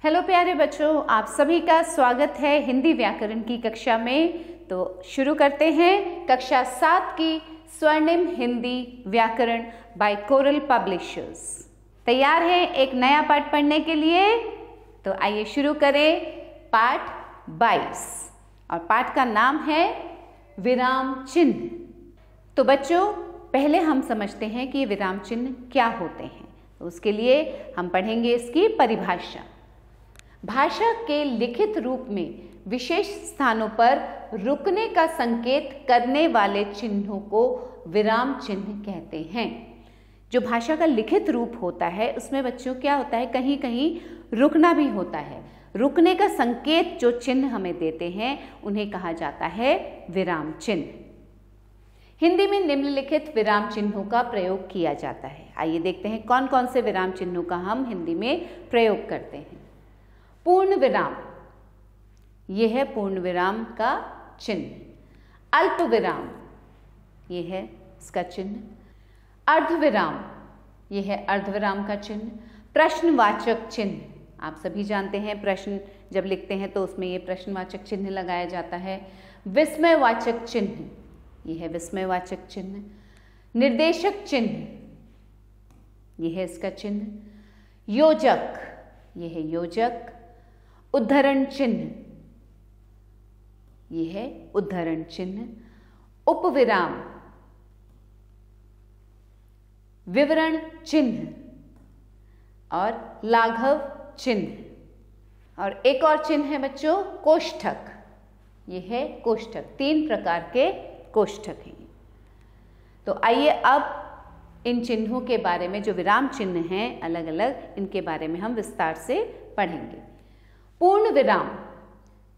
Hello प्यारे बच्चों, आप सभी का स्वागत है हिंदी व्याकरण की कक्षा में। तो शुरू करते हैं कक्षा 7 की स्वर्णिम हिंदी व्याकरण बाय कोरल पब्लिशर्स। तैयार हैं एक नया पाठ पढ़ने के लिए? तो आइए शुरू करें पाठ 22 और पाठ का नाम है विराम चिन्ह। तो बच्चों, पहले हम समझते हैं कि विराम चिन्ह क्या होते हैं। तो उसके लिए हम पढ़ेंगे इसकी परिभाषा। भाषा के लिखित रूप में विशेष स्थानों पर रुकने का संकेत करने वाले चिन्हों को विराम चिन्ह कहते हैं। जो भाषा का लिखित रूप होता है उसमें बच्चों क्या होता है, कहीं कहीं रुकना भी होता है। रुकने का संकेत जो चिन्ह हमें देते हैं उन्हें कहा जाता है विराम चिन्ह। हिंदी में निम्नलिखित विराम चिन्हों का प्रयोग किया जाता है। आइए देखते हैं कौन कौन से विराम चिन्हों का हम हिंदी में प्रयोग करते हैं। पूर्ण विराम, यह है पूर्ण विराम का चिन्ह। अल्प विराम, यह है इसका चिन्ह। अर्धविराम, यह है अर्धविराम का चिन्ह। प्रश्नवाचक चिन्ह, आप सभी जानते हैं प्रश्न जब लिखते हैं तो उसमें यह प्रश्नवाचक चिन्ह लगाया जाता है। विस्मयवाचक चिन्ह, यह है विस्मयवाचक चिन्ह। निर्देशक चिन्ह, यह है इसका चिन्ह। योजक, यह है योजक। उद्धरण चिन्ह, यह है उद्धरण चिन्ह। उपविराम, विवरण चिन्ह और लाघव चिन्ह। और एक और चिन्ह है बच्चों कोष्ठक, यह है कोष्ठक। 3 प्रकार के कोष्ठक हैं। तो आइए अब इन चिन्हों के बारे में, जो विराम चिन्ह हैं अलग अलग, इनके बारे में हम विस्तार से पढ़ेंगे। पूर्ण विराम,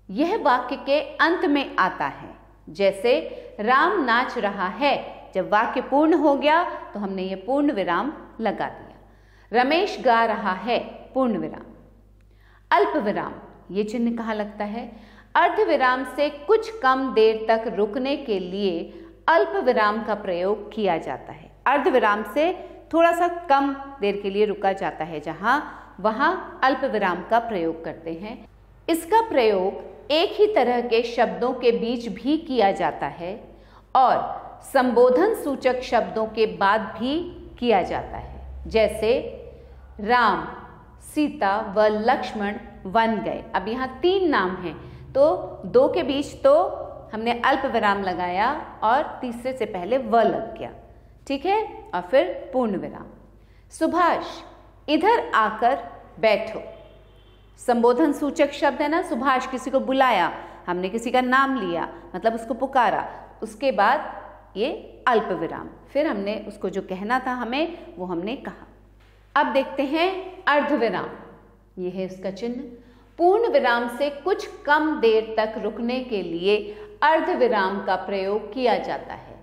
यह वाक्य के अंत में आता है। जैसे राम नाच रहा है, जब वाक्य पूर्ण हो गया तो हमने ये पूर्ण विराम लगा दिया। रमेश गा रहा है, पूर्ण विराम। अल्प विराम, ये चिन्ह कहाँ लगता है? अर्ध विराम से कुछ कम देर तक रुकने के लिए अल्प विराम का प्रयोग किया जाता है। अर्ध विराम से थोड़ा सा कम देर के लिए रुका जाता है, वहां अल्प विराम का प्रयोग करते हैं। इसका प्रयोग एक ही तरह के शब्दों के बीच भी किया जाता है और संबोधन सूचक शब्दों के बाद भी किया जाता है। जैसे राम, सीता व लक्ष्मण वन गए। अब यहाँ 3 नाम हैं, तो 2 के बीच तो हमने अल्प विराम लगाया और तीसरे से पहले व लग गया, ठीक है, और फिर पूर्ण विराम। सुभाष, इधर आकर बैठो। संबोधन सूचक शब्द है ना। सुभाष, किसी को बुलाया, हमने किसी का नाम लिया, मतलब उसको पुकारा। उसके बाद ये अल्प विराम, फिर हमने उसको जो कहना था हमें वो हमने कहा। अब देखते हैं अर्धविराम, ये है इसका चिन्ह। पूर्ण विराम से कुछ कम देर तक रुकने के लिए अर्धविराम का प्रयोग किया जाता है।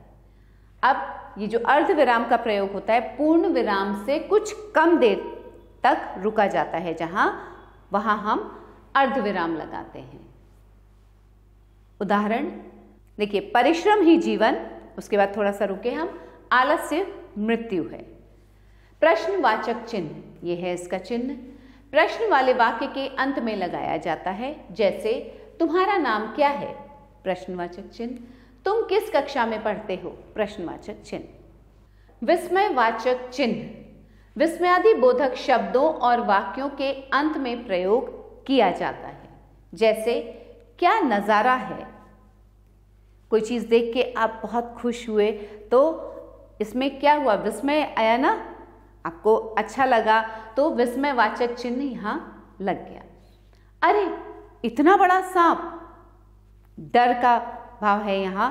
अब ये जो अर्धविराम का प्रयोग होता है, पूर्ण विराम से कुछ कम देर तक रुका जाता है, वहां हम अर्धविराम लगाते हैं। उदाहरण देखिए, परिश्रम ही जीवन, उसके बाद थोड़ा सा रुके हम, आलस्य मृत्यु है। प्रश्नवाचक चिन्ह, यह है इसका चिन्ह। प्रश्न वाले वाक्य के अंत में लगाया जाता है। जैसे तुम्हारा नाम क्या है? प्रश्नवाचक चिन्ह। तुम किस कक्षा में पढ़ते हो? प्रश्नवाचक चिन्ह। विस्मयवाचक चिन्ह, विस्मयादि बोधक शब्दों और वाक्यों के अंत में प्रयोग किया जाता है। जैसे क्या नजारा है? कोई चीज देख के आप बहुत खुश हुए, तो इसमें क्या हुआ? विस्मय आया ना, आपको अच्छा लगा, तो विस्मयवाचक चिन्ह यहां लग गया। अरे इतना बड़ा सांप, डर का भाव है यहां,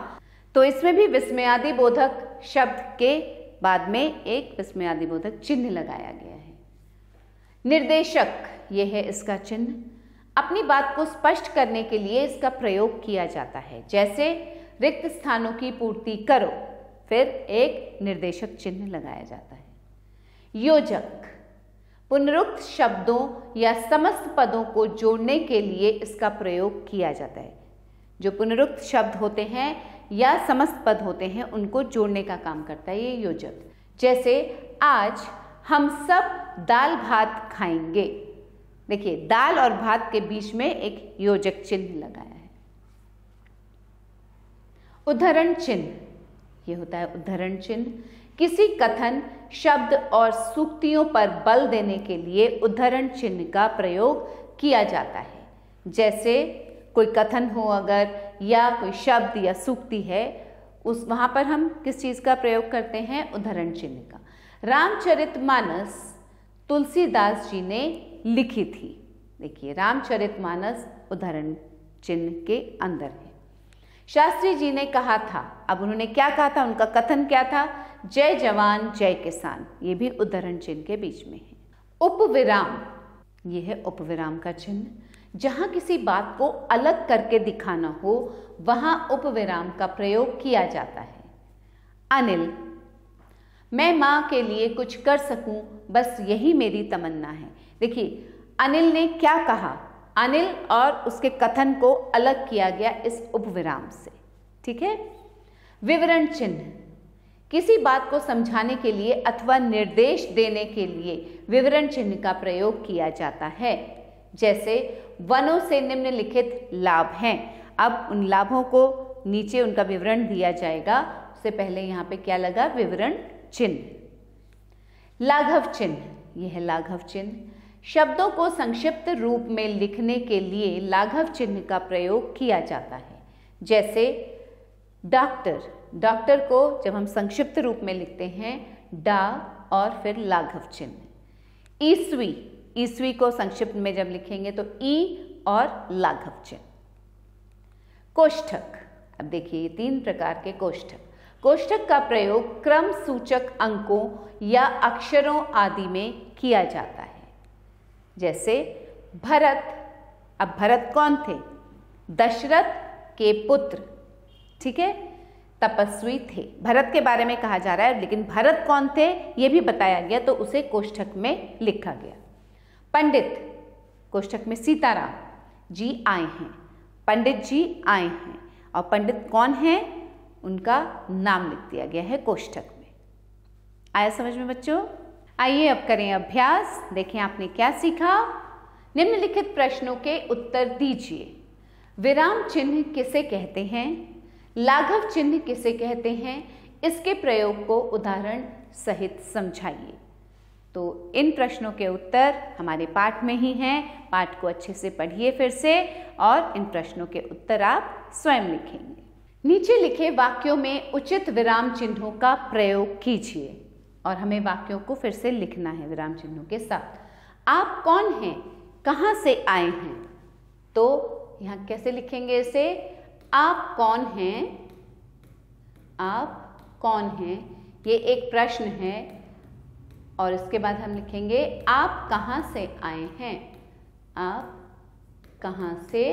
तो इसमें भी विस्मयादि बोधक शब्द के बाद में एक विस्मयादि बोधक चिन्ह लगाया गया है। निर्देशक, यह है इसका चिन्ह। अपनी बात को स्पष्ट करने के लिए इसका प्रयोग किया जाता है। जैसे रिक्त स्थानों की पूर्ति करो, फिर एक निर्देशक चिन्ह लगाया जाता है। योजक, पुनरुक्त शब्दों या समस्त पदों को जोड़ने के लिए इसका प्रयोग किया जाता है। जो पुनरुक्त शब्द होते हैं या समस्त पद होते हैं, उनको जोड़ने का काम करता है ये योजक। जैसे आज हम सब दाल भात खाएंगे, देखिए दाल और भात के बीच में एक योजक चिन्ह लगाया है। उद्धरण चिन्ह, ये होता है उद्धरण चिन्ह। किसी कथन, शब्द और सूक्तियों पर बल देने के लिए उद्धरण चिन्ह का प्रयोग किया जाता है। जैसे कोई कथन हो अगर, या कोई शब्द या सूक्ति है, उस वहां पर हम किस चीज का प्रयोग करते हैं? उद्धरण चिन्ह का। रामचरितमानस तुलसीदास जी ने लिखी थी। देखिए रामचरितमानस उद्धरण चिन्ह के अंदर है। शास्त्री जी ने कहा था, अब उन्होंने क्या कहा था? उनका कथन क्या था? जय जवान जय किसान, ये भी उद्धरण चिन्ह के बीच में है। उपविराम, ये है उपविराम का चिन्ह। जहां किसी बात को अलग करके दिखाना हो वहां उपविराम का प्रयोग किया जाता है। अनिल, मैं मां के लिए कुछ कर सकूं, बस यही मेरी तमन्ना है। देखिए अनिल ने क्या कहा? अनिल और उसके कथन को अलग किया गया इस उपविराम से। ठीक है। विवरण चिन्ह, किसी बात को समझाने के लिए अथवा निर्देश देने के लिए विवरण चिन्ह का प्रयोग किया जाता है। जैसे वनों से निम्नलिखित लाभ हैं। अब उन लाभों को नीचे उनका विवरण दिया जाएगा, उससे पहले यहाँ पे क्या लगा? विवरण चिन्ह। लाघव चिन्ह, यह है लाघव चिन्ह। शब्दों को संक्षिप्त रूप में लिखने के लिए लाघव चिन्ह का प्रयोग किया जाता है। जैसे डॉक्टर, डॉक्टर को जब हम संक्षिप्त रूप में लिखते हैं डा और फिर लाघव चिन्ह। ईस्वी, ईस्वी को संक्षिप्त में जब लिखेंगे तो ई और लाघव चिन्ह। कोष्ठक, अब देखिए ये 3 प्रकार के कोष्ठक। कोष्ठक का प्रयोग क्रम सूचक अंकों या अक्षरों आदि में किया जाता है। जैसे भरत, अब भरत कौन थे? दशरथ के पुत्र। ठीक है, तपस्वी थे। भरत के बारे में कहा जा रहा है, लेकिन भरत कौन थे ये भी बताया गया, तो उसे कोष्ठक में लिखा गया। पंडित, कोष्ठक में सीताराम जी आए हैं, पंडित जी आए हैं, और पंडित कौन है उनका नाम लिख दिया गया है कोष्ठक में। आया समझ में बच्चों? आइए अब करें अभ्यास। देखें आपने क्या सीखा। निम्नलिखित प्रश्नों के उत्तर दीजिए। विराम चिन्ह किसे कहते हैं? लाघव चिन्ह किसे कहते हैं? इसके प्रयोग को उदाहरण सहित समझाइए। तो इन प्रश्नों के उत्तर हमारे पाठ में ही हैं। पाठ को अच्छे से पढ़िए फिर से, और इन प्रश्नों के उत्तर आप स्वयं लिखेंगे। नीचे लिखे वाक्यों में उचित विराम चिन्हों का प्रयोग कीजिए, और हमें वाक्यों को फिर से लिखना है विराम चिन्हों के साथ। आप कौन हैं? कहाँ से आए हैं? तो यहाँ कैसे लिखेंगे इसे? आप कौन हैं? आप कौन हैं? ये एक प्रश्न है, और इसके बाद हम लिखेंगे आप कहाँ से आए हैं? आप कहाँ से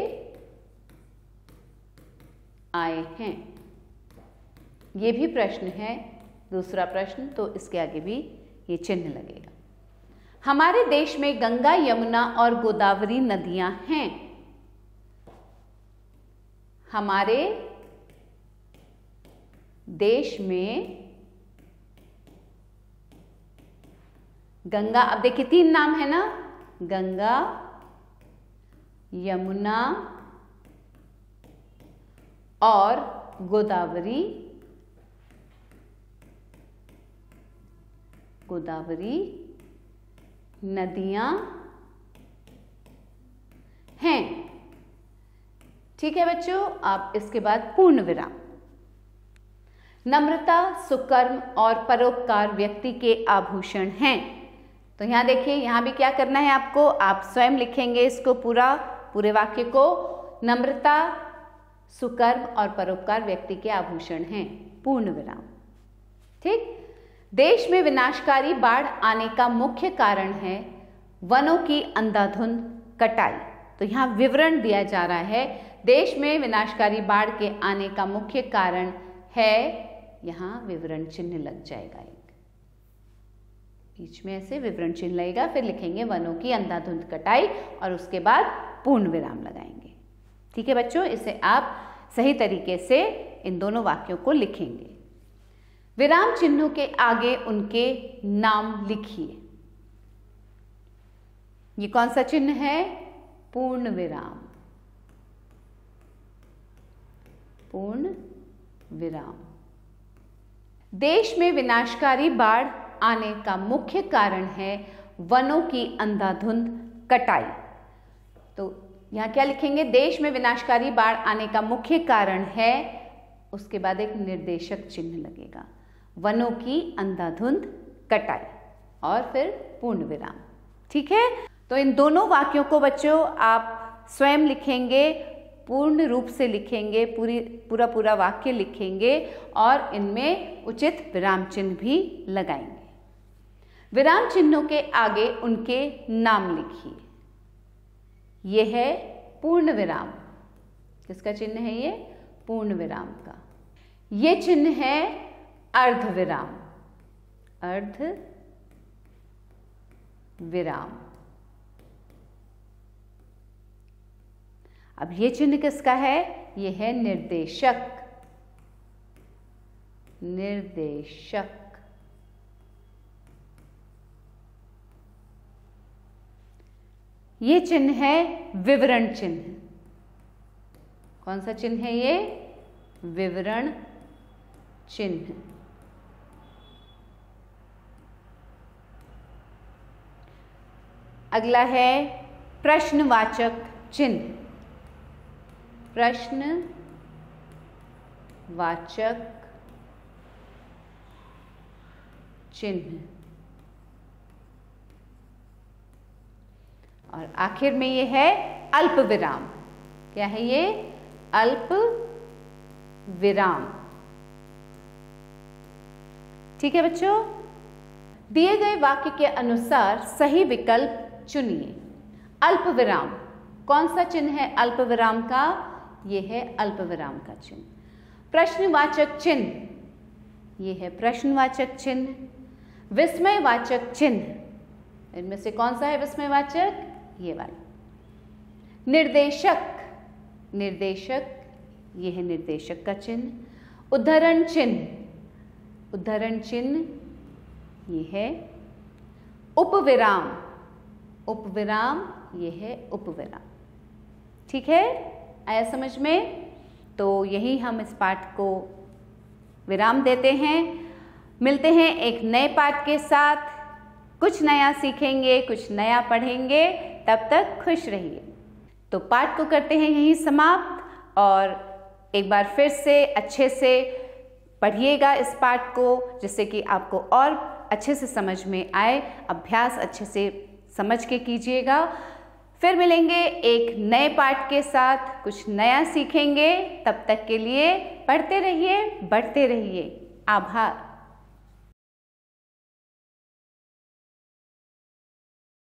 आए हैं? ये भी प्रश्न है, दूसरा प्रश्न, तो इसके आगे भी ये चिन्ह लगेगा। हमारे देश में गंगा, यमुना और गोदावरी नदियां हैं। हमारे देश में गंगा, अब देखिए 3 नाम है ना, गंगा, यमुना और गोदावरी। गोदावरी नदियां हैं। ठीक है बच्चों, आप इसके बाद पूर्ण विराम। नम्रता, सुकर्म और परोपकार व्यक्ति के आभूषण हैं। तो यहां देखिए, यहां भी क्या करना है आपको? आप स्वयं लिखेंगे इसको पूरे वाक्य को। नम्रता, सुकर्म और परोपकार व्यक्ति के आभूषण हैं। पूर्ण विराम। ठीक। देश में विनाशकारी बाढ़ आने का मुख्य कारण है वनों की अंधाधुंध कटाई। तो यहाँ विवरण दिया जा रहा है, देश में विनाशकारी बाढ़ के आने का मुख्य कारण है, यहाँ विवरण चिन्ह लग जाएगा, एक बीच में ऐसे विवरण चिन्ह लगेगा, फिर लिखेंगे वनों की अंधाधुंध कटाई, और उसके बाद पूर्ण विराम लगाएंगे। ठीक है बच्चों, इसे आप सही तरीके से इन दोनों वाक्यों को लिखेंगे। विराम चिन्हों के आगे उनके नाम लिखिए। ये कौन सा चिन्ह है? पूर्ण विराम। पूर्ण विराम। देश में विनाशकारी बाढ़ आने का मुख्य कारण है वनों की अंधाधुंध कटाई। तो यहां क्या लिखेंगे? देश में विनाशकारी बाढ़ आने का मुख्य कारण है, उसके बाद एक निर्देशक चिन्ह लगेगा, वनों की अंधाधुंध कटाई और फिर पूर्ण विराम। ठीक है, तो इन दोनों वाक्यों को बच्चों आप स्वयं लिखेंगे, पूर्ण रूप से लिखेंगे, पूरा वाक्य लिखेंगे और इनमें उचित विराम चिन्ह भी लगाएंगे। विराम चिन्हों के आगे उनके नाम लिखिए। यह है पूर्ण विराम। किसका चिन्ह है ये? पूर्ण विराम का। ये चिन्ह है अर्ध विराम। अर्ध विराम। अब ये चिन्ह किसका है? ये है निर्देशक। निर्देशक। ये चिन्ह है विवरण चिन्ह। कौन सा चिन्ह है ये? विवरण चिन्ह। अगला है प्रश्नवाचक चिन्ह। प्रश्नवाचक चिन्ह। और आखिर में ये है अल्प विराम। क्या है ये? अल्प विराम। ठीक है बच्चों, दिए गए वाक्य के अनुसार सही विकल्प चुनिए। अल्प विराम, कौन सा चिन्ह है अल्प विराम का? ये है अल्प विराम का चिन्ह। प्रश्नवाचक चिन्ह, ये है प्रश्नवाचक चिन्ह। विस्मयवाचक चिन्ह, इनमें से कौन सा है विस्मयवाचक? ये वाला। निर्देशक, निर्देशक, ये है निर्देशक का चिन्ह। उद्धरण चिन्ह, उद्धरण चिन्ह, ये है। उपविराम, उपविराम, ये है उपविराम। ठीक है, आया समझ में? तो यही हम इस पाठ को विराम देते हैं। मिलते हैं एक नए पाठ के साथ। कुछ नया सीखेंगे, कुछ नया पढ़ेंगे। तब तक खुश रहिए। तो पाठ को करते हैं यहीं समाप्त और एक बार फिर से अच्छे से पढ़िएगा इस पाठ को, जिससे कि आपको और अच्छे से समझ में आए। अभ्यास अच्छे से समझ के कीजिएगा। फिर मिलेंगे एक नए पाठ के साथ, कुछ नया सीखेंगे। तब तक के लिए पढ़ते रहिए, बढ़ते रहिए। आभार।